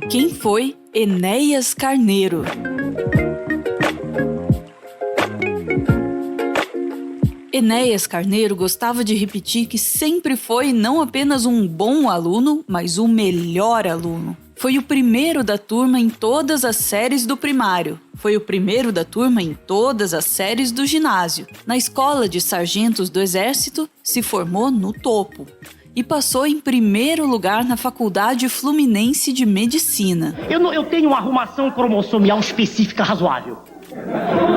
Quem foi Enéas Carneiro? Enéas Carneiro gostava de repetir que sempre foi não apenas um bom aluno, mas o melhor aluno. Foi o primeiro da turma em todas as séries do primário. Foi o primeiro da turma em todas as séries do ginásio. Na escola de sargentos do Exército, se formou no topo. E passou em primeiro lugar na Faculdade Fluminense de Medicina. Eu tenho uma arrumação cromossomial específica razoável.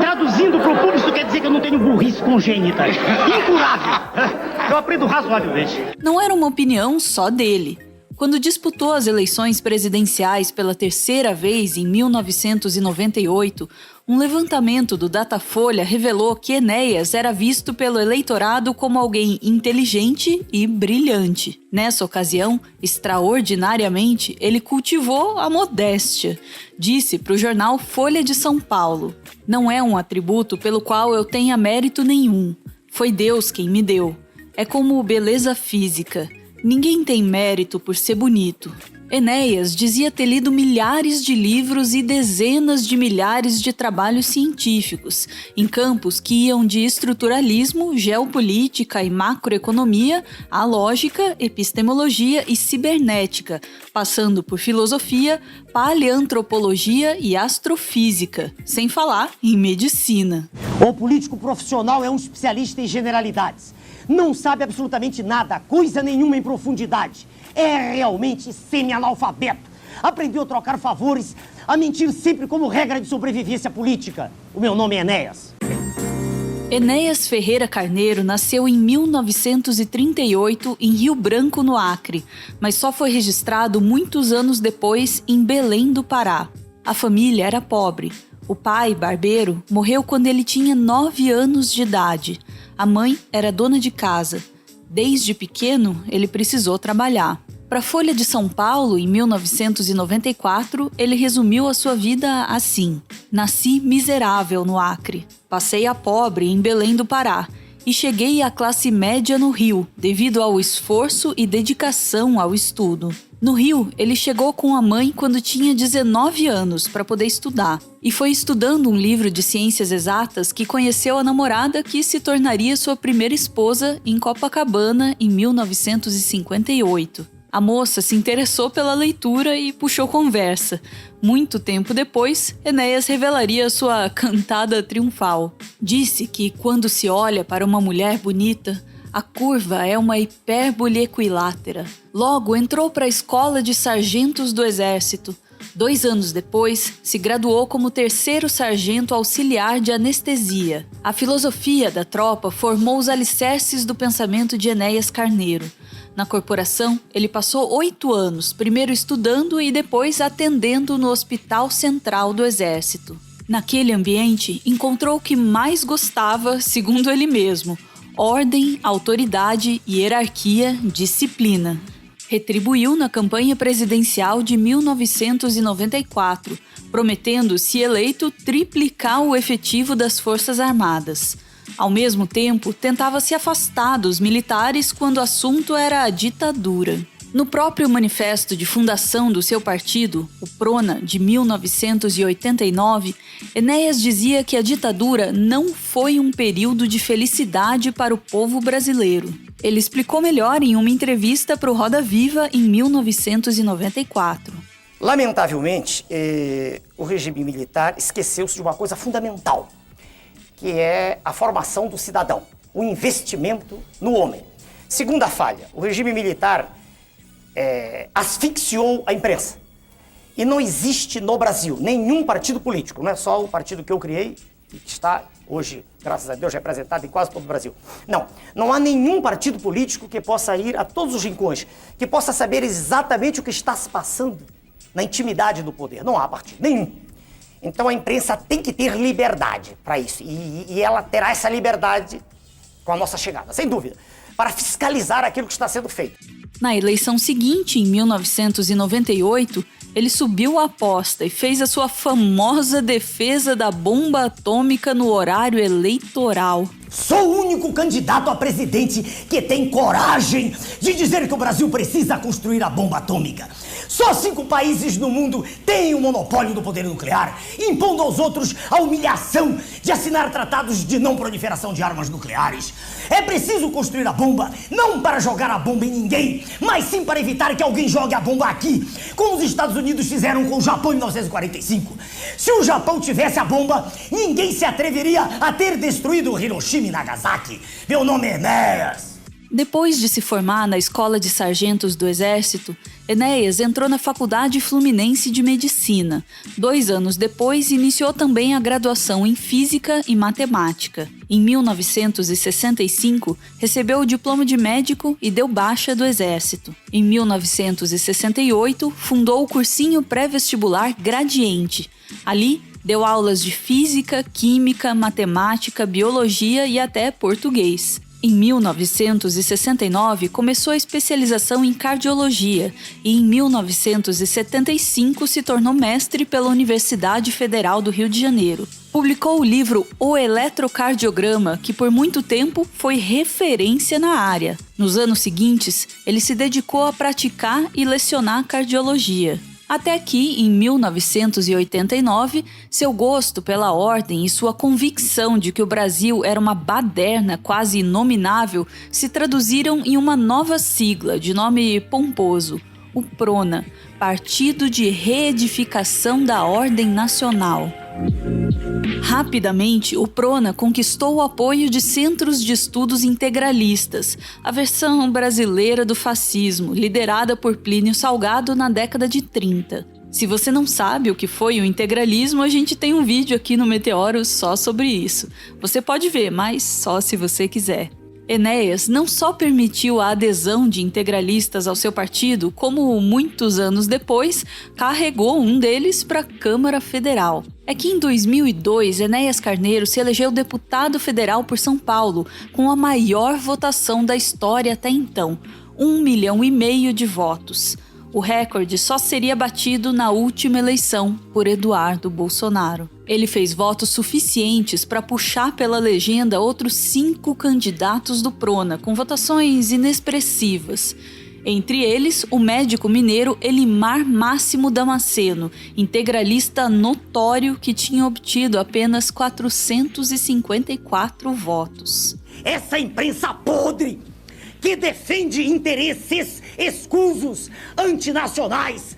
Traduzindo para o público, isso quer dizer que eu não tenho burrice congênita. Incurável. Eu aprendo razoavelmente. Não era uma opinião só dele. Quando disputou as eleições presidenciais pela terceira vez em 1998, um levantamento do Datafolha revelou que Enéas era visto pelo eleitorado como alguém inteligente e brilhante. Nessa ocasião, extraordinariamente, ele cultivou a modéstia. Disse para o jornal Folha de São Paulo: "Não é um atributo pelo qual eu tenha mérito nenhum. Foi Deus quem me deu. É como beleza física. Ninguém tem mérito por ser bonito." Enéas dizia ter lido milhares de livros e dezenas de milhares de trabalhos científicos, em campos que iam de estruturalismo, geopolítica e macroeconomia a lógica, epistemologia e cibernética, passando por filosofia, paleantropologia e astrofísica, sem falar em medicina. O político profissional é um especialista em generalidades. Não sabe absolutamente nada, coisa nenhuma em profundidade. É realmente semi-analfabeto. Aprendeu a trocar favores, a mentir sempre como regra de sobrevivência política. O meu nome é Enéas. Enéas Ferreira Carneiro nasceu em 1938 em Rio Branco, no Acre, mas só foi registrado muitos anos depois em Belém do Pará. A família era pobre. O pai, barbeiro, morreu quando ele tinha 9 anos de idade. A mãe era dona de casa. Desde pequeno, ele precisou trabalhar. Para a Folha de São Paulo, em 1994, ele resumiu a sua vida assim: "Nasci miserável no Acre, passei a pobre em Belém do Pará e cheguei à classe média no Rio, devido ao esforço e dedicação ao estudo." No Rio, ele chegou com a mãe quando tinha 19 anos para poder estudar. E foi estudando um livro de ciências exatas que conheceu a namorada que se tornaria sua primeira esposa em Copacabana em 1958. A moça se interessou pela leitura e puxou conversa. Muito tempo depois, Enéas revelaria sua cantada triunfal. Disse que quando se olha para uma mulher bonita, a curva é uma hipérbole equilátera. Logo, entrou para a Escola de Sargentos do Exército. 2 anos depois, se graduou como 3º sargento auxiliar de anestesia. A filosofia da tropa formou os alicerces do pensamento de Enéas Carneiro. Na corporação, ele passou 8 anos, primeiro estudando e depois atendendo no Hospital Central do Exército. Naquele ambiente, encontrou o que mais gostava, segundo ele mesmo: ordem, autoridade, hierarquia, disciplina. Retribuiu na campanha presidencial de 1994, prometendo, se eleito, triplicar o efetivo das Forças Armadas. Ao mesmo tempo, tentava se afastar dos militares quando o assunto era a ditadura. No próprio manifesto de fundação do seu partido, o PRONA, de 1989, Enéas dizia que a ditadura não foi um período de felicidade para o povo brasileiro. Ele explicou melhor em uma entrevista para o Roda Viva em 1994. Lamentavelmente, o regime militar esqueceu-se de uma coisa fundamental, que é a formação do cidadão, o investimento no homem. Segunda falha, o regime militar asfixiou a imprensa. E não existe no Brasil nenhum partido político, não é só o partido que eu criei e que está hoje, graças a Deus, representado em quase todo o Brasil. Não há nenhum partido político que possa ir a todos os rincões, que possa saber exatamente o que está se passando na intimidade do poder. Não há partido nenhum. Então a imprensa tem que ter liberdade para isso. E ela terá essa liberdade com a nossa chegada, sem dúvida, para fiscalizar aquilo que está sendo feito. Na eleição seguinte, em 1998, Ele subiu a aposta e fez a sua famosa defesa da bomba atômica no horário eleitoral. Sou o único candidato a presidente que tem coragem de dizer que o Brasil precisa construir a bomba atômica. Só 5 países no mundo têm o monopólio do poder nuclear, impondo aos outros a humilhação de assinar tratados de não proliferação de armas nucleares. É preciso construir a bomba, não para jogar a bomba em ninguém, mas sim para evitar que alguém jogue a bomba aqui, como os Estados Unidos fizeram com o Japão em 1945. Se o Japão tivesse a bomba, ninguém se atreveria a ter destruído Hiroshima e Nagasaki. Meu nome é Enéas. Depois de se formar na Escola de Sargentos do Exército, Enéas entrou na Faculdade Fluminense de Medicina. 2 anos depois, iniciou também a graduação em Física e Matemática. Em 1965, recebeu o diploma de médico e deu baixa do Exército. Em 1968, fundou o cursinho pré-vestibular Gradiente. Ali, deu aulas de Física, Química, Matemática, Biologia e até Português. Em 1969, começou a especialização em cardiologia e em 1975 se tornou mestre pela Universidade Federal do Rio de Janeiro. Publicou o livro O Eletrocardiograma, que por muito tempo foi referência na área. Nos anos seguintes, ele se dedicou a praticar e lecionar cardiologia. Até que, em 1989, seu gosto pela ordem e sua convicção de que o Brasil era uma baderna quase inominável se traduziram em uma nova sigla de nome pomposo, o PRONA, Partido de Reedificação da Ordem Nacional. Rapidamente, o PRONA conquistou o apoio de centros de estudos integralistas, a versão brasileira do fascismo, liderada por Plínio Salgado na década de 30. Se você não sabe o que foi o integralismo, a gente tem um vídeo aqui no Meteoro só sobre isso. Você pode ver, mas só se você quiser. Enéas não só permitiu a adesão de integralistas ao seu partido, como muitos anos depois, carregou um deles para a Câmara Federal. É que em 2002, Enéas Carneiro se elegeu deputado federal por São Paulo, com a maior votação da história até então, 1,5 milhão de votos. O recorde só seria batido na última eleição por Eduardo Bolsonaro. Ele fez votos suficientes para puxar pela legenda outros 5 candidatos do PRONA, com votações inexpressivas. Entre eles, o médico mineiro Elimar Máximo Damasceno, integralista notório que tinha obtido apenas 454 votos. Essa imprensa podre que defende interesses escusos, antinacionais,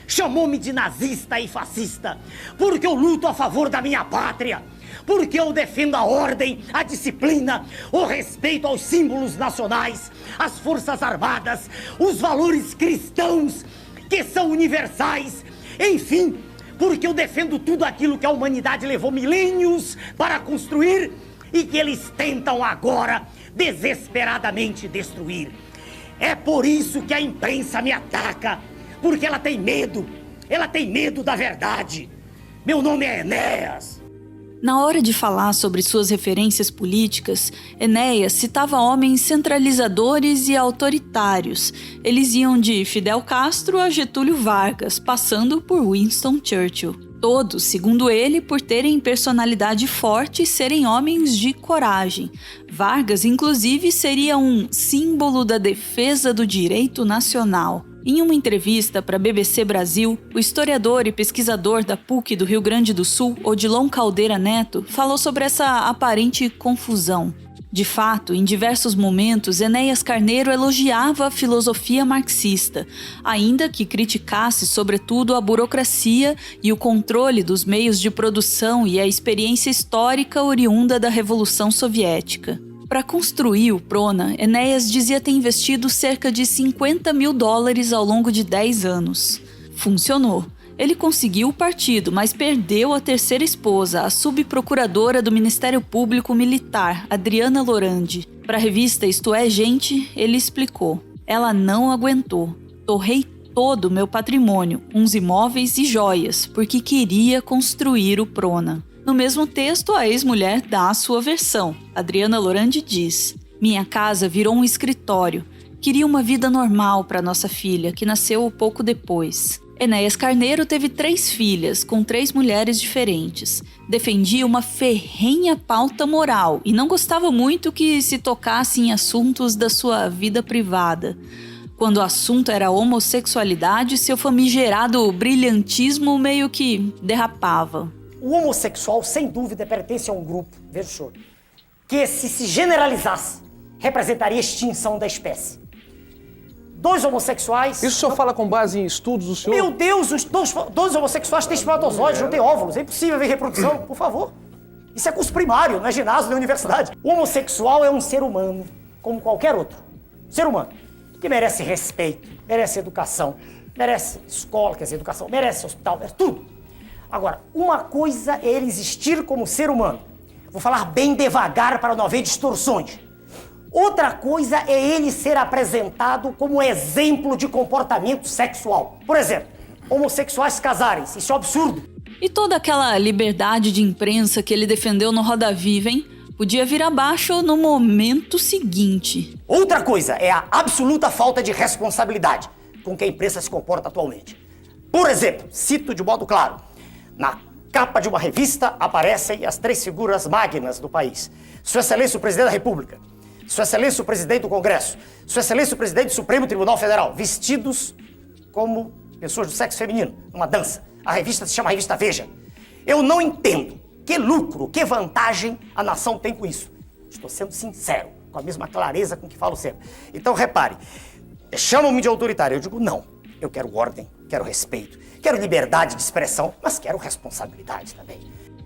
chamou-me de nazista e fascista, porque eu luto a favor da minha pátria, porque eu defendo a ordem, a disciplina, o respeito aos símbolos nacionais, as forças armadas, os valores cristãos, que são universais, enfim, porque eu defendo tudo aquilo que a humanidade levou milênios para construir e que eles tentam agora desesperadamente destruir. É por isso que a imprensa me ataca, porque ela tem medo da verdade. Meu nome é Enéas. Na hora de falar sobre suas referências políticas, Enéas citava homens centralizadores e autoritários. Eles iam de Fidel Castro a Getúlio Vargas, passando por Winston Churchill. Todos, segundo ele, por terem personalidade forte e serem homens de coragem. Vargas, inclusive, seria um símbolo da defesa do direito nacional. Em uma entrevista para a BBC Brasil, o historiador e pesquisador da PUC do Rio Grande do Sul, Odilon Caldeira Neto, falou sobre essa aparente confusão. De fato, em diversos momentos, Enéas Carneiro elogiava a filosofia marxista, ainda que criticasse sobretudo a burocracia e o controle dos meios de produção e a experiência histórica oriunda da Revolução Soviética. Para construir o PRONA, Enéas dizia ter investido cerca de $50 mil ao longo de 10 anos. Funcionou. Ele conseguiu o partido, mas perdeu a terceira esposa, a subprocuradora do Ministério Público Militar, Adriana Lorandi. Para a revista Isto é Gente, ele explicou: ela não aguentou. Torrei todo o meu patrimônio, uns imóveis e joias, porque queria construir o PRONA. No mesmo texto, a ex-mulher dá a sua versão. Adriana Lorandi diz: minha casa virou um escritório. Queria uma vida normal para nossa filha, que nasceu pouco depois. Enéas Carneiro teve 3 filhas, com 3 mulheres diferentes. Defendia uma ferrenha pauta moral e não gostava muito que se tocasse em assuntos da sua vida privada. Quando o assunto era homossexualidade, seu famigerado brilhantismo meio que derrapava. O homossexual, sem dúvida, pertence a um grupo, veja o senhor, que se generalizasse, representaria a extinção da espécie. 2 homossexuais... Isso o senhor fala com base em estudos do senhor? Meu Deus, os dois homossexuais têm espermatozoides, não têm óvulos. É impossível haver reprodução, por favor. Isso é curso primário, não é ginásio, nem universidade. O homossexual é um ser humano, como qualquer outro. Ser humano, que merece respeito, merece educação, merece escola, quer dizer, educação, merece hospital, merece tudo. Agora, uma coisa é ele existir como ser humano. Vou falar bem devagar para não haver distorções. Outra coisa é ele ser apresentado como exemplo de comportamento sexual. Por exemplo, homossexuais casarem-se, isso é um absurdo. E toda aquela liberdade de imprensa que ele defendeu no Roda Viva, hein? Podia vir abaixo no momento seguinte. Outra coisa é a absoluta falta de responsabilidade com que a imprensa se comporta atualmente. Por exemplo, cito de modo claro, na capa de uma revista aparecem as 3 figuras magnas do país. Sua Excelência o Presidente da República, Sua Excelência o Presidente do Congresso, Sua Excelência o Presidente do Supremo Tribunal Federal, vestidos como pessoas do sexo feminino, numa dança. A revista se chama Revista Veja. Eu não entendo que lucro, que vantagem a nação tem com isso. Estou sendo sincero, com a mesma clareza com que falo sempre. Então repare, chamam-me de autoritário. Eu digo não, eu quero ordem, quero respeito, quero liberdade de expressão, mas quero responsabilidade também.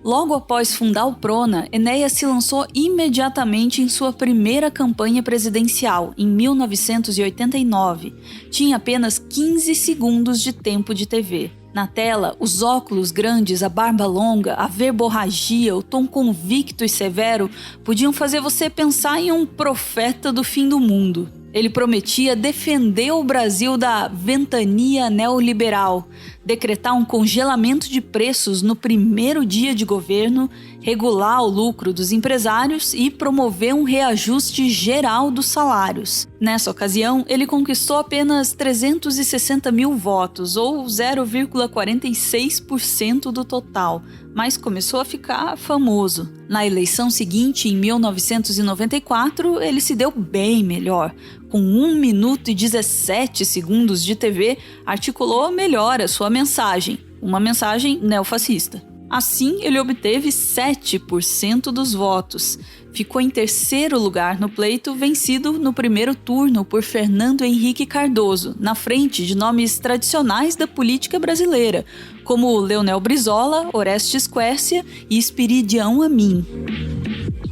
Logo após fundar o Prona, Enéas se lançou imediatamente em sua primeira campanha presidencial, em 1989. Tinha apenas 15 segundos de tempo de TV. Na tela, os óculos grandes, a barba longa, a verborragia, o tom convicto e severo podiam fazer você pensar em um profeta do fim do mundo. Ele prometia defender o Brasil da ventania neoliberal, decretar um congelamento de preços no primeiro dia de governo, regular o lucro dos empresários e promover um reajuste geral dos salários. Nessa ocasião, ele conquistou apenas 360 mil votos, ou 0,46% do total, mas começou a ficar famoso. Na eleição seguinte, em 1994, ele se deu bem melhor. Com 1 minuto e 17 segundos de TV, articulou melhor a sua mensagem, uma mensagem neofascista. Assim, ele obteve 7% dos votos. Ficou em terceiro lugar no pleito, vencido no primeiro turno por Fernando Henrique Cardoso, na frente de nomes tradicionais da política brasileira, como Leonel Brizola, Orestes Quércia e Espiridião Amin.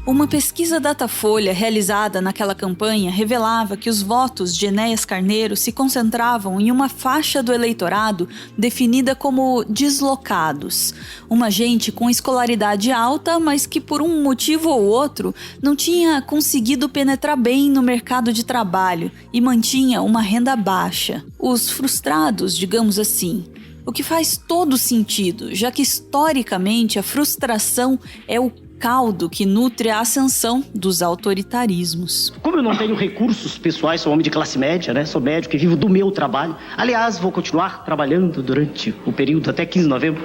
Uma pesquisa Datafolha realizada naquela campanha revelava que os votos de Enéas Carneiro se concentravam em uma faixa do eleitorado definida como deslocados. Uma gente com escolaridade alta, mas que por um motivo ou outro não tinha conseguido penetrar bem no mercado de trabalho e mantinha uma renda baixa. Os frustrados, digamos assim. O que faz todo sentido, já que historicamente a frustração é o caldo que nutre a ascensão dos autoritarismos. Como eu não tenho recursos pessoais, sou homem de classe média, né? Sou médico e vivo do meu trabalho. Aliás, vou continuar trabalhando durante o período até 15 de novembro,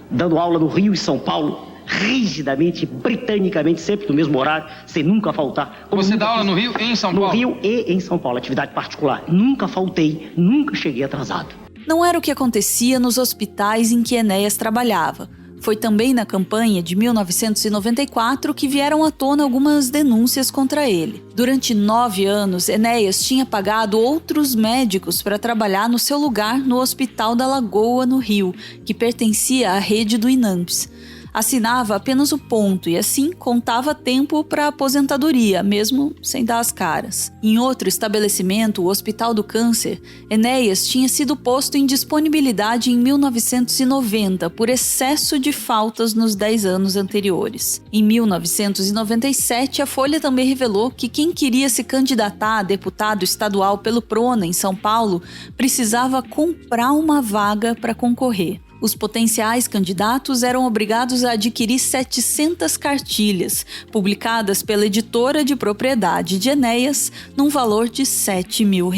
dando aula no Rio e São Paulo, rigidamente, britanicamente, sempre no mesmo horário, sem nunca faltar. Você dá aula no Rio e em São Paulo? No Rio e em São Paulo, atividade particular. Nunca faltei, nunca cheguei atrasado. Não era o que acontecia nos hospitais em que Enéas trabalhava. Foi também na campanha de 1994 que vieram à tona algumas denúncias contra ele. Durante 9 anos, Enéas tinha pagado outros médicos para trabalhar no seu lugar no Hospital da Lagoa, no Rio, que pertencia à rede do INAMPS. Assinava apenas o ponto e assim contava tempo para aposentadoria, mesmo sem dar as caras. Em outro estabelecimento, o Hospital do Câncer, Enéas tinha sido posto em disponibilidade em 1990 por excesso de faltas nos 10 anos anteriores. Em 1997, a Folha também revelou que quem queria se candidatar a deputado estadual pelo Prona, em São Paulo, precisava comprar uma vaga para concorrer. Os potenciais candidatos eram obrigados a adquirir 700 cartilhas, publicadas pela editora de propriedade de Enéas, num valor de R$7 mil.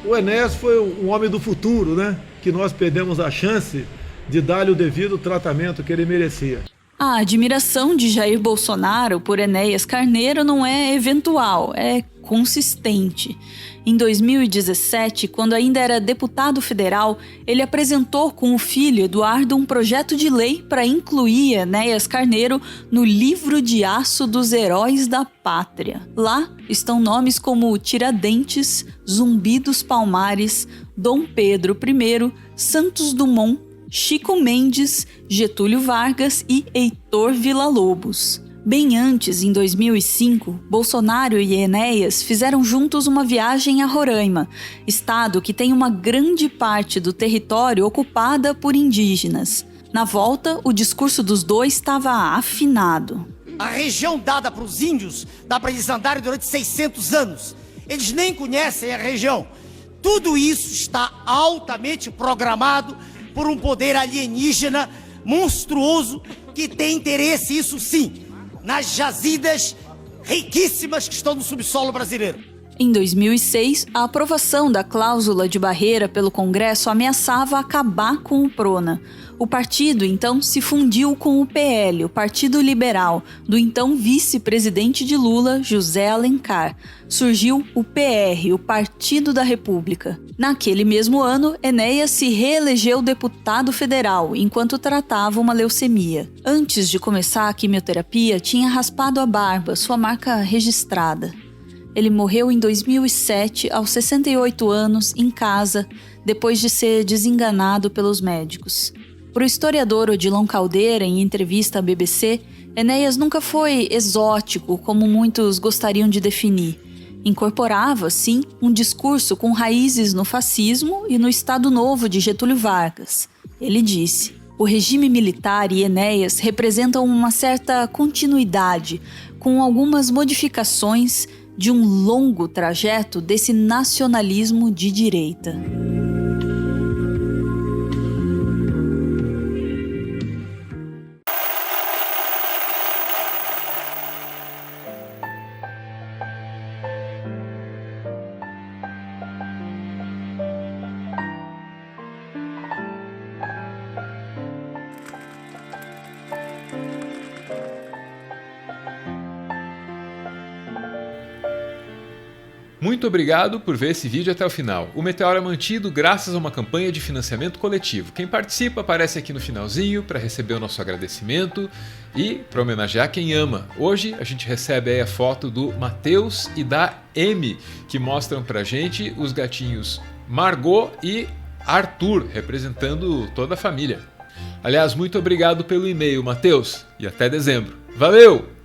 O Enéas foi um homem do futuro, né? que nós perdemos a chance de dar-lhe o devido tratamento que ele merecia. A admiração de Jair Bolsonaro por Enéas Carneiro não é eventual, é consistente. Em 2017, quando ainda era deputado federal, ele apresentou com o filho Eduardo um projeto de lei para incluir Enéas Carneiro no livro de aço dos heróis da pátria. Lá estão nomes como Tiradentes, Zumbi dos Palmares, Dom Pedro I, Santos Dumont, Chico Mendes, Getúlio Vargas e Heitor Villa-Lobos. Bem antes, em 2005, Bolsonaro e Enéas fizeram juntos uma viagem a Roraima, estado que tem uma grande parte do território ocupada por indígenas. Na volta, o discurso dos dois estava afinado. A região dada para os índios dá para eles andarem durante 600 anos. Eles nem conhecem a região. Tudo isso está altamente programado por um poder alienígena monstruoso que tem interesse, isso sim, nas jazidas riquíssimas que estão no subsolo brasileiro. Em 2006, a aprovação da cláusula de barreira pelo Congresso ameaçava acabar com o PRONA. O partido, então, se fundiu com o PL, o Partido Liberal, do então vice-presidente de Lula, José Alencar. Surgiu o PR, o Partido da República. Naquele mesmo ano, Enéas se reelegeu deputado federal, enquanto tratava uma leucemia. Antes de começar a quimioterapia, tinha raspado a barba, sua marca registrada. Ele morreu em 2007, aos 68 anos, em casa, depois de ser desenganado pelos médicos. Para o historiador Odilon Caldeira, em entrevista à BBC, Enéas nunca foi exótico, como muitos gostariam de definir. Incorporava, sim, um discurso com raízes no fascismo e no Estado Novo de Getúlio Vargas. Ele disse: o regime militar e Enéas representam uma certa continuidade, com algumas modificações de um longo trajeto desse nacionalismo de direita. Muito obrigado por ver esse vídeo até o final. O Meteoro é mantido graças a uma campanha de financiamento coletivo. Quem participa aparece aqui no finalzinho para receber o nosso agradecimento e para homenagear quem ama. Hoje a gente recebe aí a foto do Matheus e da Amy, que mostram pra gente os gatinhos Margot e Arthur, representando toda a família. Aliás, muito obrigado pelo e-mail, Matheus, e até dezembro. Valeu!